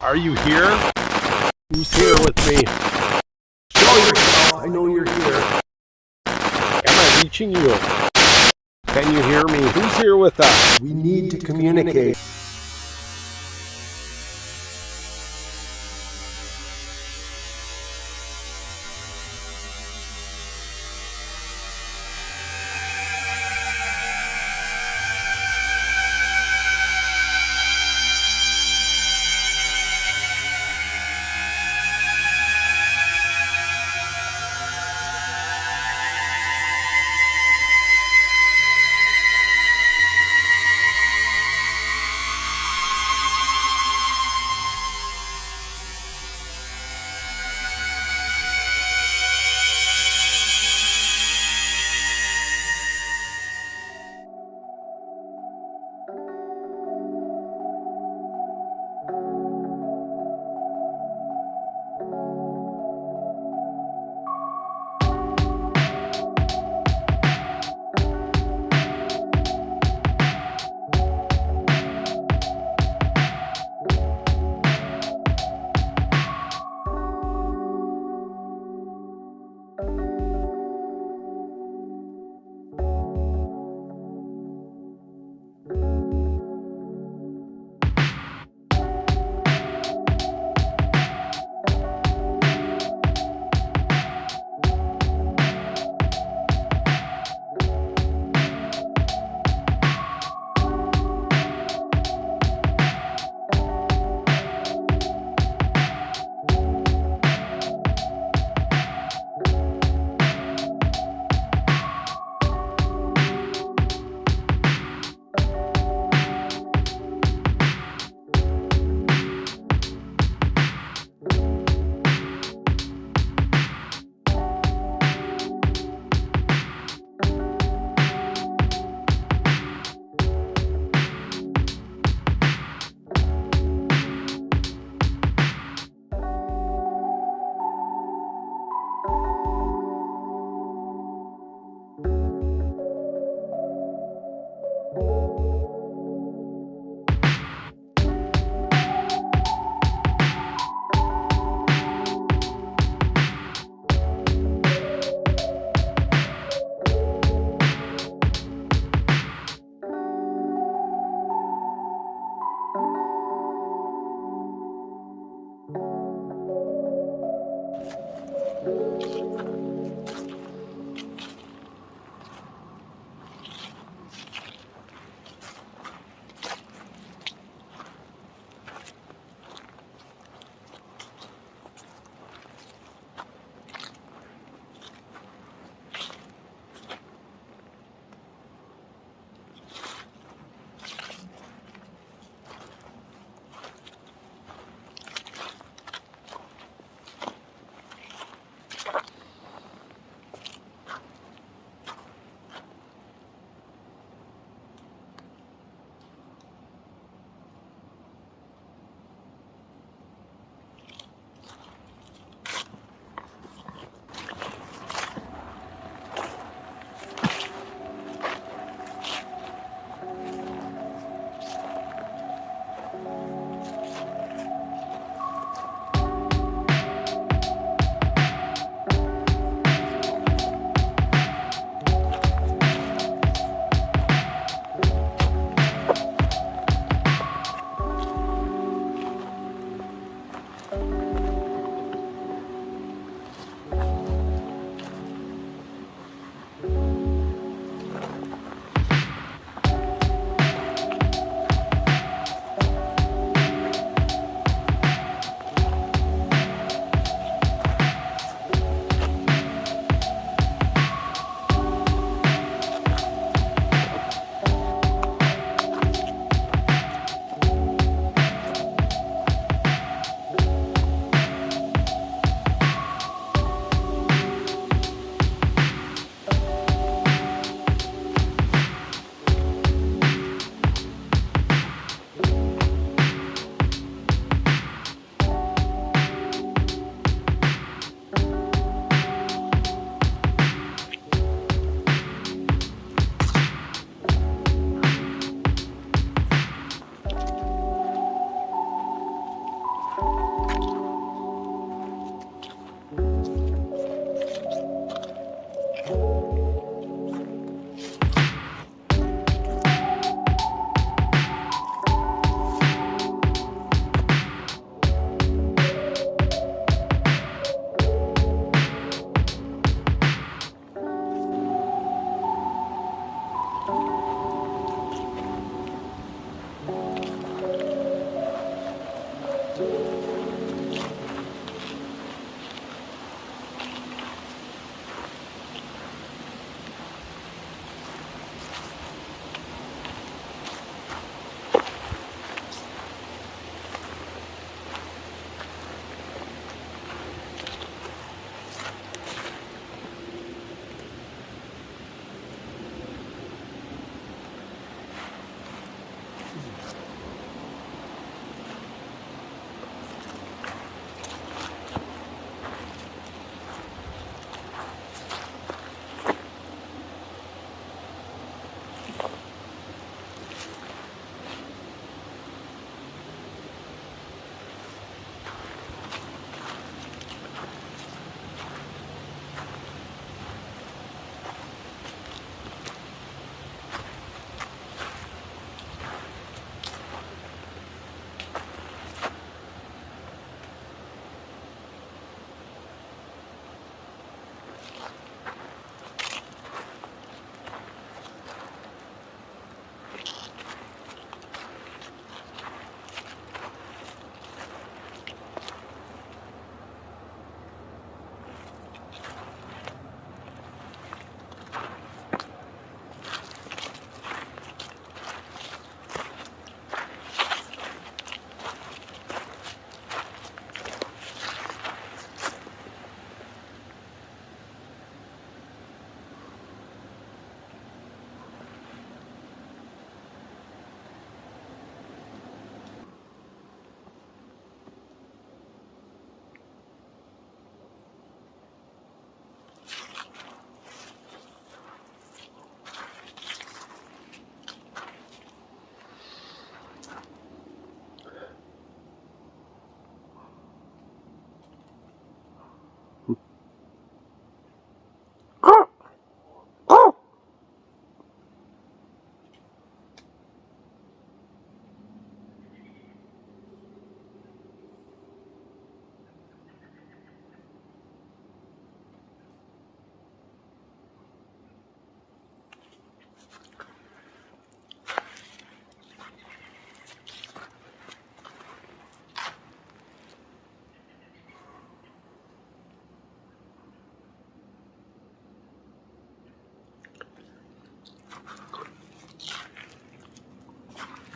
Are you here? Who's here with me? Show yourself. I know you're here. Am I reaching you? Can you hear me? Who's here with us? We need to communicate.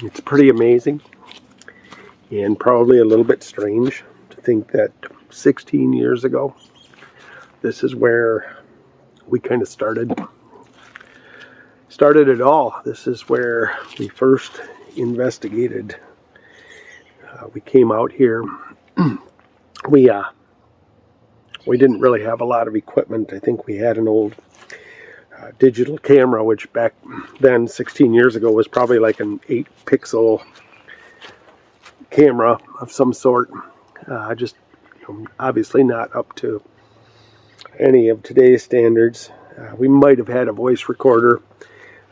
It's pretty amazing and probably a little bit strange to think that 16 years ago, this is where we kind of started it all. This is where we first investigated. We came out here. We didn't really have a lot of equipment. I think we had an old digital camera, which back then, 16 years ago, was probably like an 8-pixel camera of some sort. Just obviously not up to any of today's standards. We might have had a voice recorder.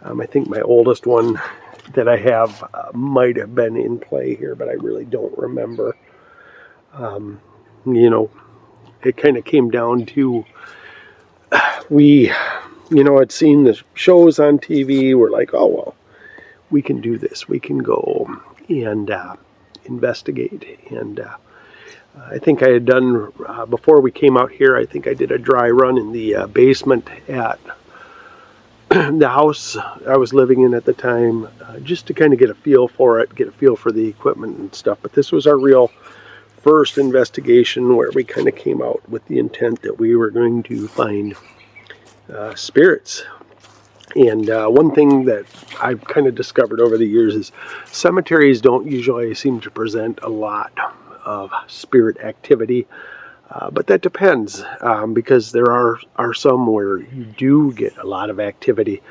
I think my oldest one that I have might have been in play here, but I really don't remember. It kind of came down to we, had seen the shows on TV. We're like, oh, well, we can do this. We can go and investigate. And I think I had done, before we came out here, I think I did a dry run in the basement at the house I was living in at the time, just to kind of get a feel for it, get a feel for the equipment and stuff. But this was our real first investigation where we kind of came out with the intent that we were going to find spirits. And one thing that I've kind of discovered over the years is cemeteries don't usually seem to present a lot of spirit activity. But that depends, because there are some where you do get a lot of activity,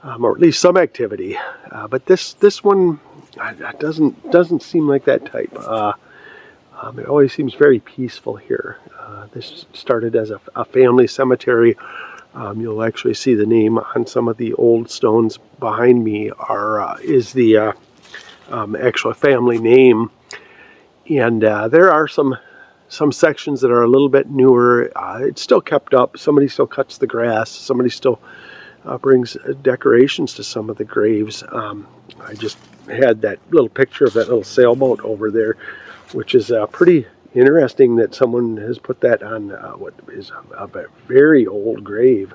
or at least some activity. But this one doesn't seem like that type. It always seems very peaceful here. This started as a family cemetery. You'll actually see the name on some of the old stones behind me is the actual family name. And there are some sections that are a little bit newer. It's still kept up. Somebody still cuts the grass. Somebody still brings decorations to some of the graves. I just had that little picture of that little sailboat over there, which is pretty interesting that someone has put that on what is a very old grave.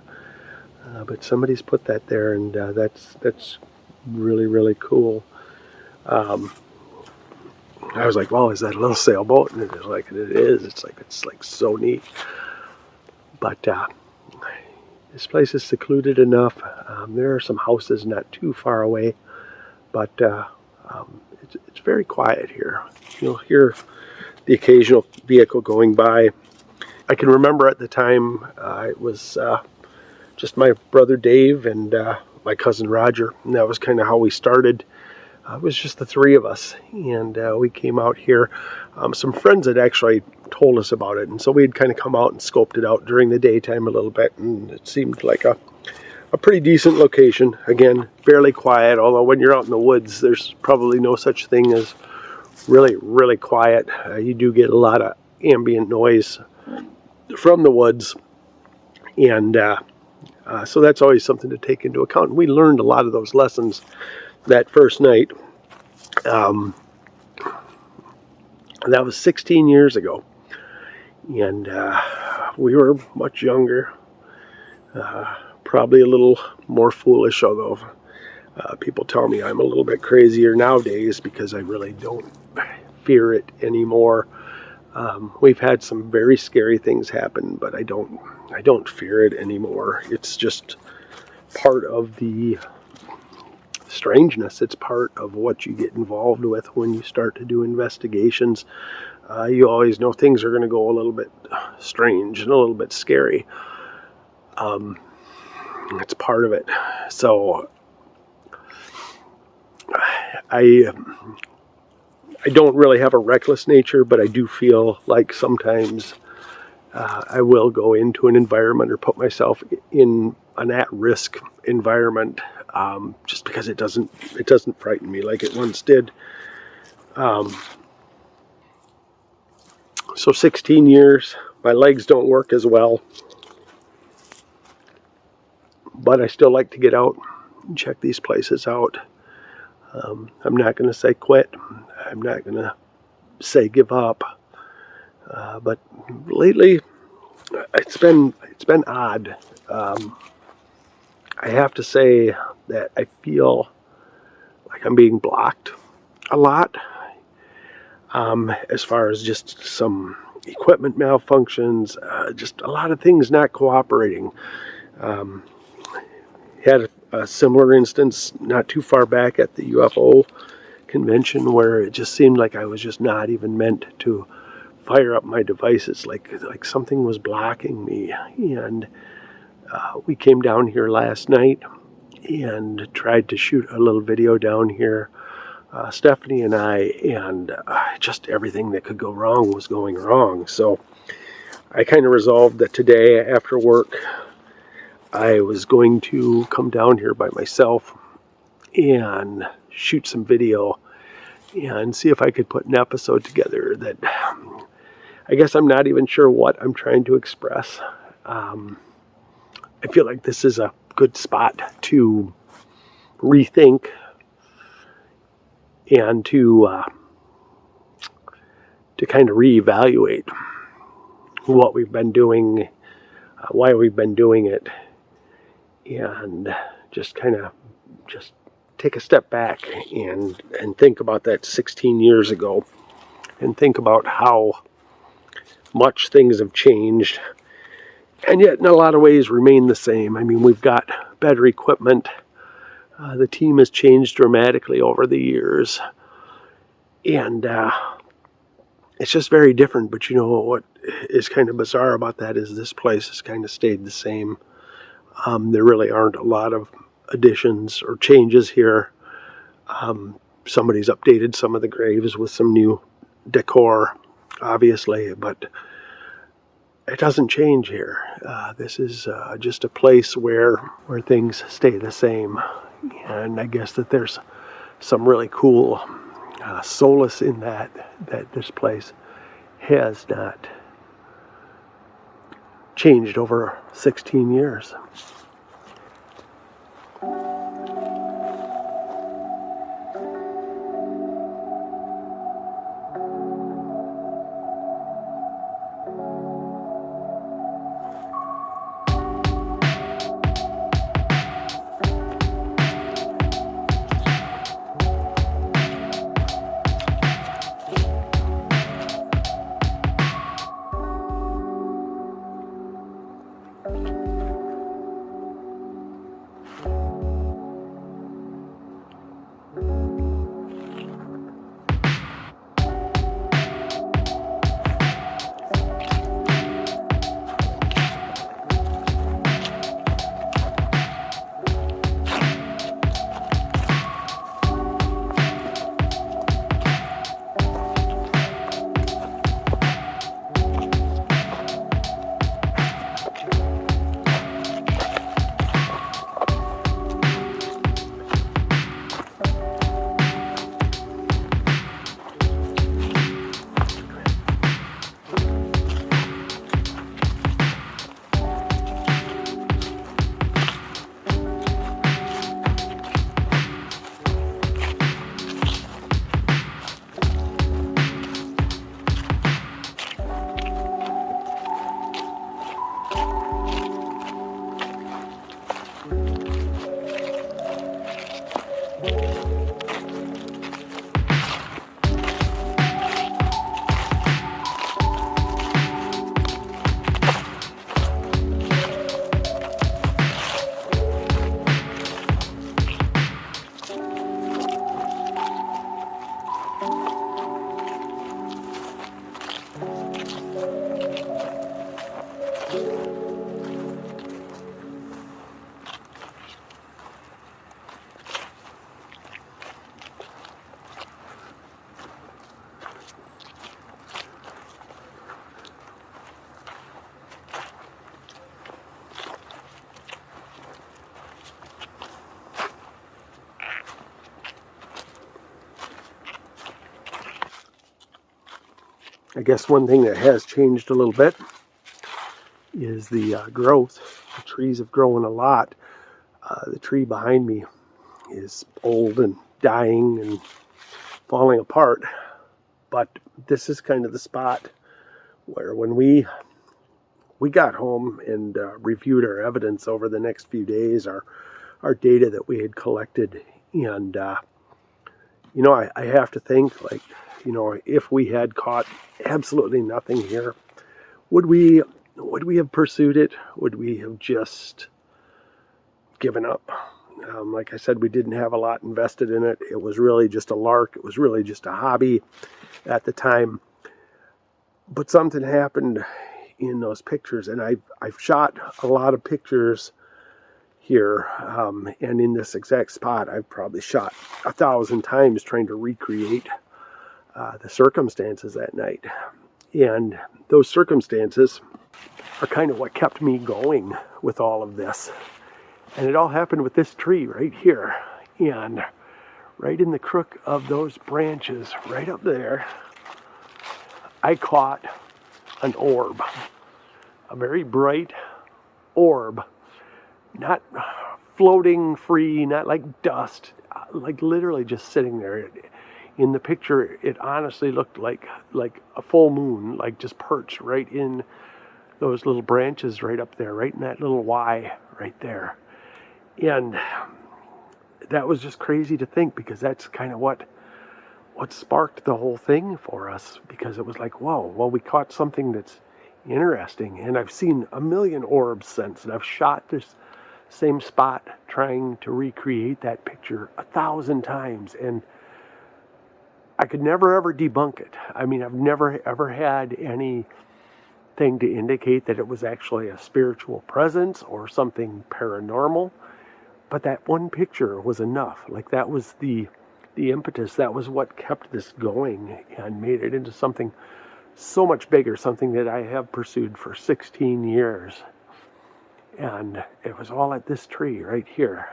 But somebody's put that there, and that's really, really cool. I was like, well, is that a little sailboat? And it was like, it is. It's like so neat. But this place is secluded enough. There are some houses not too far away, but it's very quiet here. You'll hear the occasional vehicle going by. I can remember at the time it was just my brother Dave and my cousin Roger, and that was kind of how we started. It was just the three of us, and we came out here. Some friends had actually told us about it, and so we had kind of come out and scoped it out during the daytime a little bit, and it seemed like a pretty decent location. Again, fairly quiet, although when you're out in the woods, there's probably no such thing as really, really quiet. You do get a lot of ambient noise from the woods, and so that's always something to take into account. And we learned a lot of those lessons that first night. That was 16 years ago, and we were much younger, probably a little more foolish, although people tell me I'm a little bit crazier nowadays because I really don't fear it anymore. We've had some very scary things happen, but I don't fear it anymore. It's just part of the strangeness. It's part of what you get involved with when you start to do investigations. You always know things are going to go a little bit strange and a little bit scary. It's part of it. So I don't really have a reckless nature, but I do feel like sometimes I will go into an environment or put myself in an at-risk environment, just because it doesn't frighten me like it once did. So 16 years, my legs don't work as well, but I still like to get out and check these places out. I'm not going to say quit. I'm not going to say give up. But lately, it's been odd. I have to say that I feel like I'm being blocked a lot, as far as just some equipment malfunctions, just a lot of things not cooperating. Um, had a similar instance not too far back at the UFO convention where it just seemed like I was just not even meant to fire up my devices, like something was blocking me. And we came down here last night and tried to shoot a little video down here, Stephanie and I, and just everything that could go wrong was going wrong. So I kind of resolved that today after work I was going to come down here by myself and shoot some video and see if I could put an episode together that I guess I'm not even sure what I'm trying to express. I feel like this is a good spot to rethink and to kind of reevaluate what we've been doing, why we've been doing it, and just kind of just take a step back and think about that 16 years ago and think about how much things have changed and yet in a lot of ways remain the same. I mean, we've got better equipment. The team has changed dramatically over the years, and it's just very different. But you know what is kind of bizarre about that is this place has kind of stayed the same. There really aren't a lot of additions or changes here. Somebody's updated some of the graves with some new decor, obviously, but it doesn't change here. This is just a place where things stay the same, and I guess that there's some really cool solace in that this place has not changed over 16 years. I guess one thing that has changed a little bit is the growth. The trees have grown a lot. The tree behind me is old and dying and falling apart. But this is kind of the spot where when we got home and reviewed our evidence over the next few days, our data that we had collected, and I have to think, like, if we had caught absolutely nothing here, would we have pursued it? Would we have just given up? Like I said, we didn't have a lot invested in it. It was really just a lark. It was really just a hobby at the time. But something happened in those pictures, and I've shot a lot of pictures here, and in this exact spot, I've probably shot 1,000 times trying to recreate the circumstances that night. And those circumstances are kind of what kept me going with all of this. And it all happened with this tree right here. And right in the crook of those branches, right up there, I caught an orb. A very bright orb. Not floating free, not like dust, like literally just sitting there. In the picture, it honestly looked like a full moon, like just perched right in those little branches right up there, right in that little Y right there. And that was just crazy to think, because that's kind of what sparked the whole thing for us, because it was like, whoa, well, we caught something that's interesting. And I've seen a million orbs since, and I've shot this same spot trying to recreate that picture 1,000 times, and I could never ever debunk it. I mean, I've never ever had anything to indicate that it was actually a spiritual presence or something paranormal, but that one picture was enough. Like, that was the impetus. That was what kept this going and made it into something so much bigger, something that I have pursued for 16 years. And it was all at this tree right here.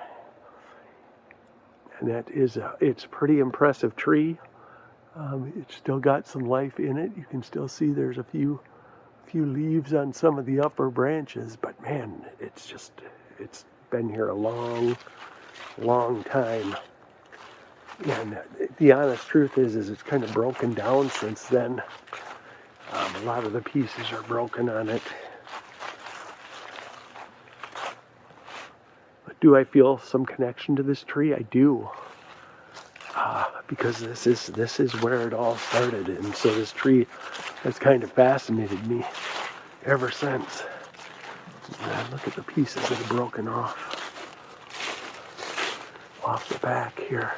And it's a pretty impressive tree. It's still got some life in it. You can still see there's a few leaves on some of the upper branches, but man, it's been here a long, long time. And the honest truth is it's kind of broken down since then. A lot of the pieces are broken on it. Do I feel some connection to this tree? I do, because this is where it all started, and so this tree has kind of fascinated me ever since. And look at the pieces that are broken off the back here.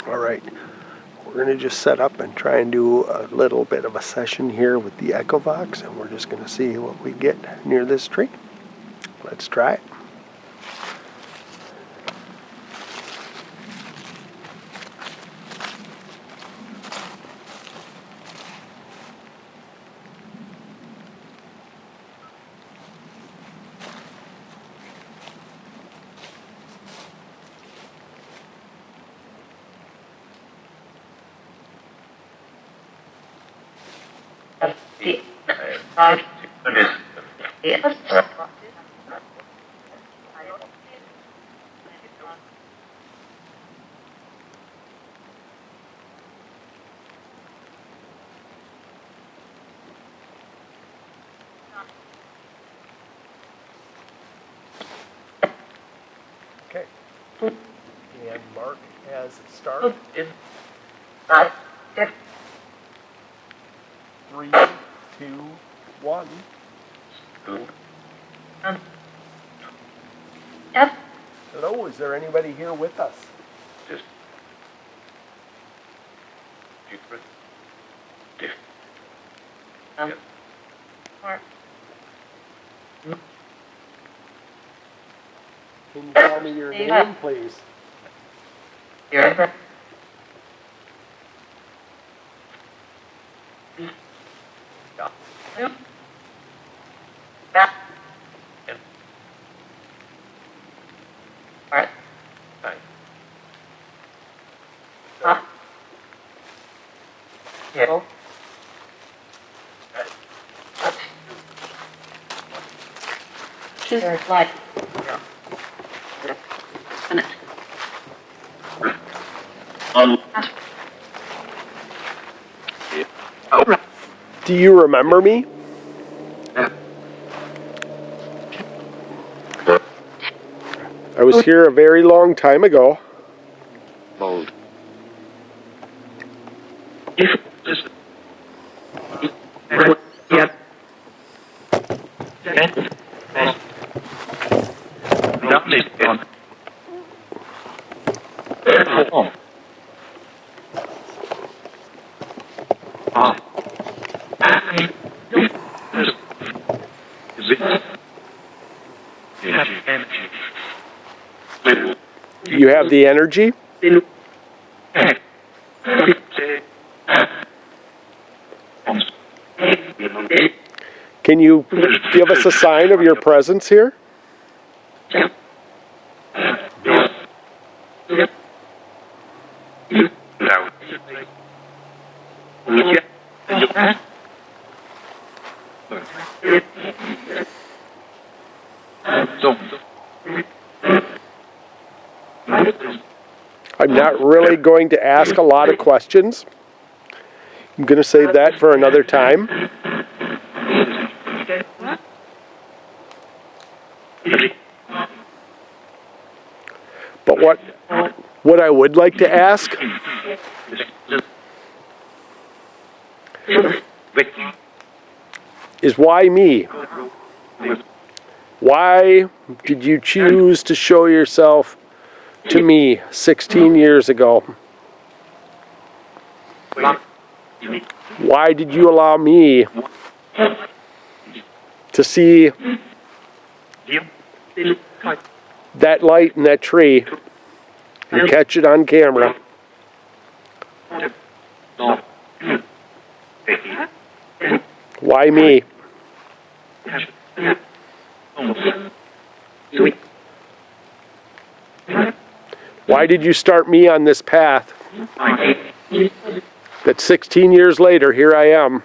All right, we're going to just set up and try and do a little bit of a session here with the Echovox, and we're just going to see what we get near this tree. Let's try it. Okay. And mark as start. 3, 2, 1. Hello, is there anybody here with us? Can you tell me your name, please? Do you remember me? I was here a very long time ago. You have the energy? Can you give us a sign of your presence here? I'm not really going to ask a lot of questions. I'm going to save that for another time. But what I would like to ask is why me? Why did you choose to show yourself to me 16 years ago? Why did you allow me to see that light in that tree and catch it on camera? Why me? Why did you start me on this path that 16 years later, here I am?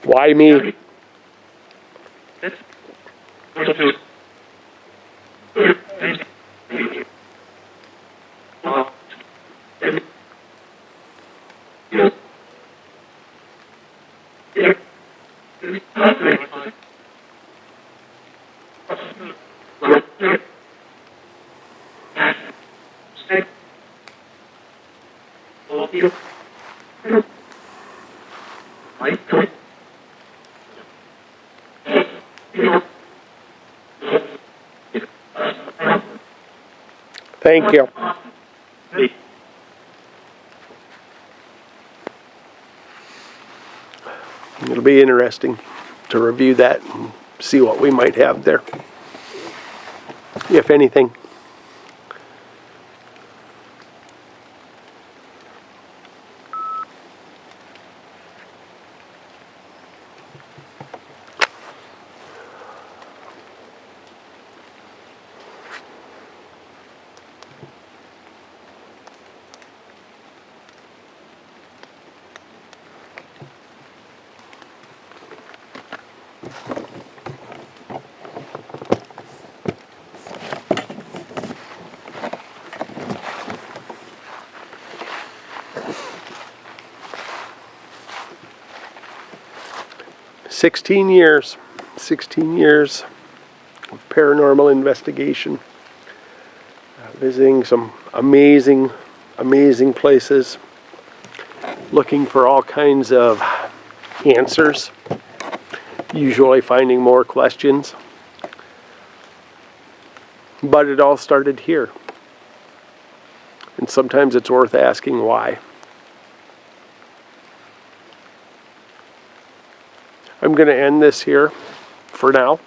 Why me? Thank you. It'll be interesting to review that and see what we might have there, if anything. $16 years of paranormal investigation, visiting some amazing places, looking for all kinds of answers, usually finding more questions. But it all started here. And sometimes it's worth asking why. I'm going to end this here for now.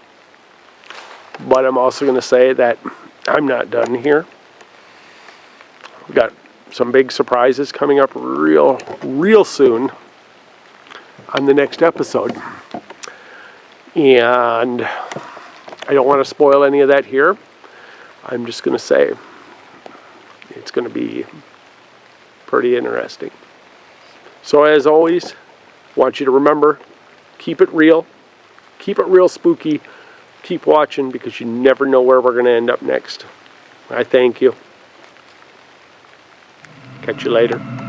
But I'm also going to say that I'm not done here. We've got some big surprises coming up real soon on the next episode. And I don't want to spoil any of that here. I'm just going to say it's going to be pretty interesting. So as always, I want you to remember, keep it real spooky, keep watching because you never know where we're going to end up next. I thank you. Catch you later.